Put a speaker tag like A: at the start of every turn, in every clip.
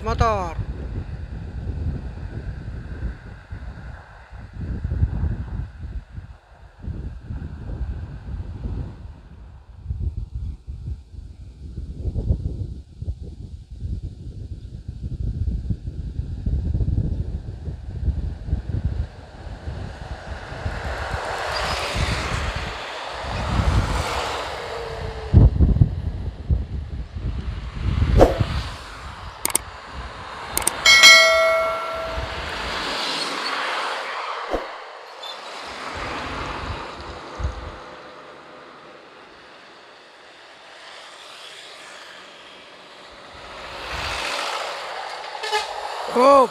A: gas motor. Oh,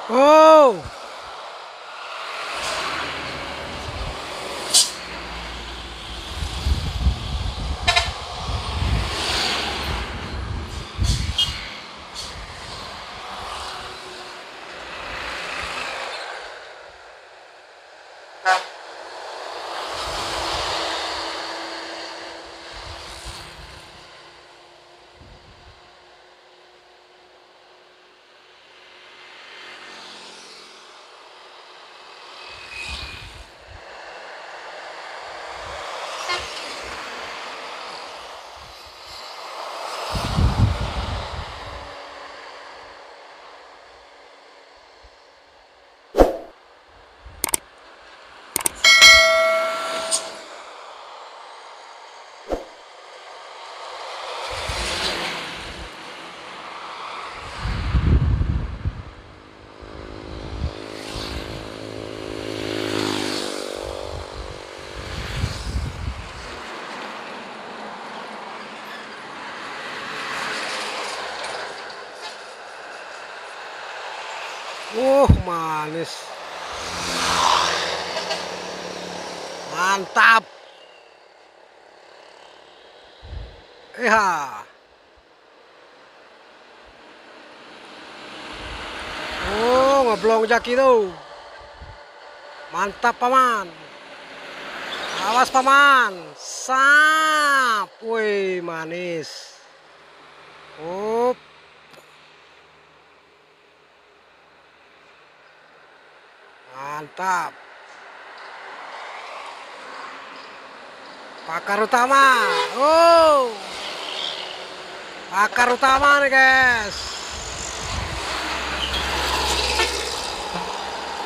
A: oh. Manis. Mantap. Iya. Oh, ngeblong jaki tuh. Mantap paman. Awas paman. Sap. Wih, manis. Up. Mantap. Pakar utama. Oh. Pakar utama nih, guys.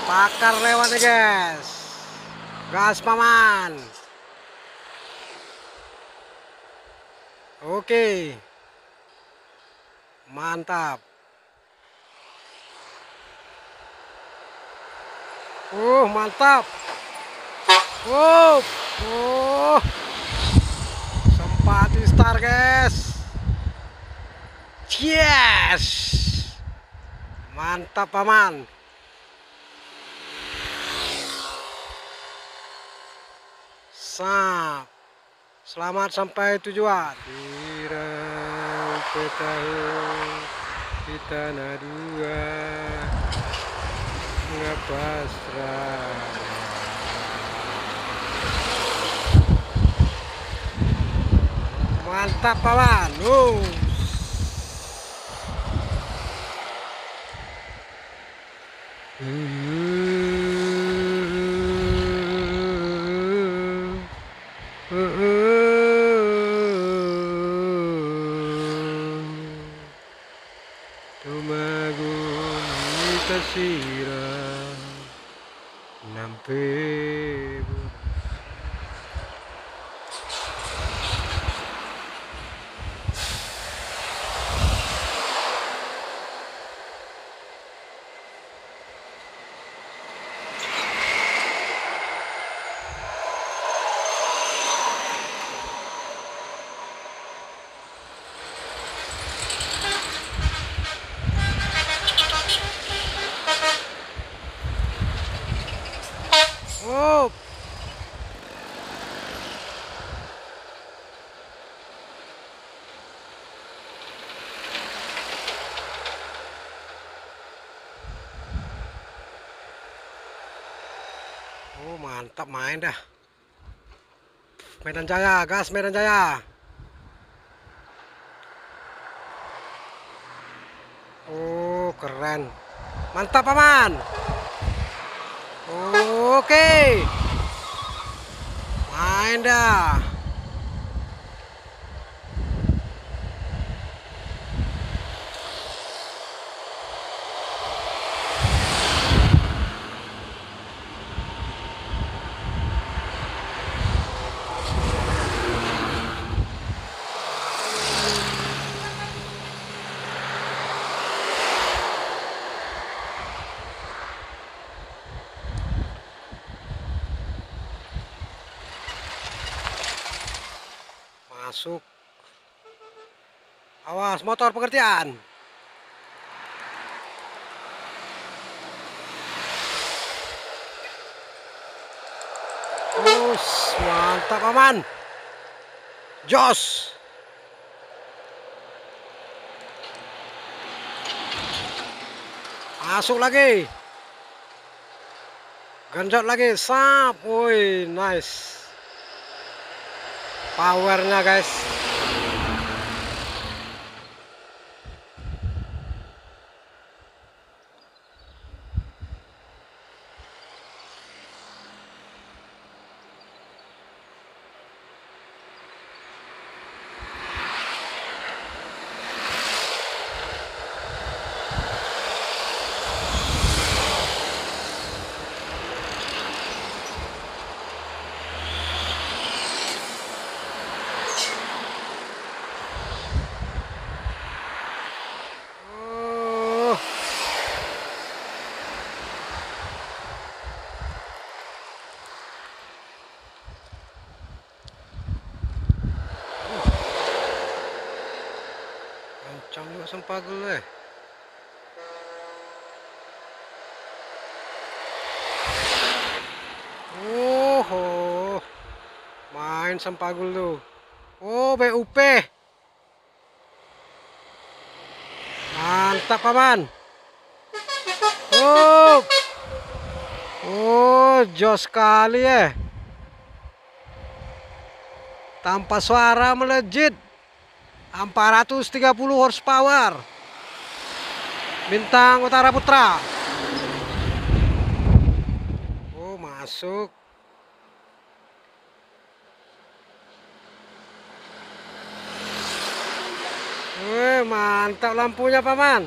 A: Pakar lewat nih, guys. Gas paman. Oke. Mantap. Mantap. Sempat di start, guys. Yes. Mantap paman. Sap. Selamat sampai tujuan. Dirau petahun di tanah dua. Pasrah. Mantap paman. Tumagun itasira nampe. Oh, oh mantap main dah. Medan Jaya, gas Medan Jaya. Oh, keren. Mantap, Paman. Oke. Main dah. Masuk. Awas motor pengertian. Terus mantap Paman. Jos. Masuk lagi. Genjot lagi. Sap. Woi, nice. Powernya guys. Kencang juga sempagel eh. Oh, main sempagul tuh. Oh, BUP. Mantap Paman. Oh. Oh, jos sekali ya. Tanpa suara melejit. 430 horsepower. Bintang Utara Putra. Oh, masuk. Wih, mantap lampunya Paman.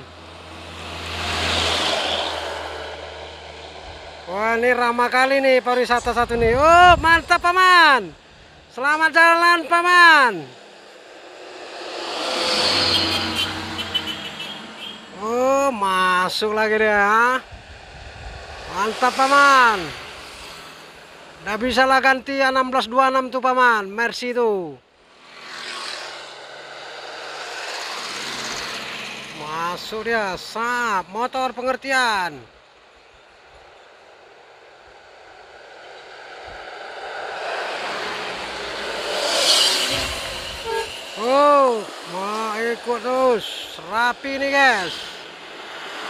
A: Wah, ini ramah kali nih pariwisata satu nih. Oh, mantap Paman. Selamat jalan Paman. Oh, masuk lagi dia. Mantap Paman. Udah bisa lah ganti 1626 tuh Paman. Mercy tuh. Masuk dia. Sap. Motor pengertian. Oh, mau ikut terus. Rapi nih guys.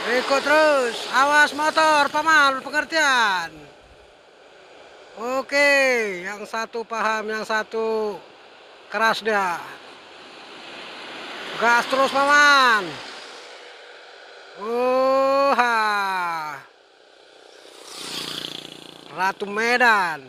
A: Ikut terus. Awas motor Paman pengertian. Oke, yang satu paham, yang satu keras dia. Gas terus Paman. Ha. Ratu Medan.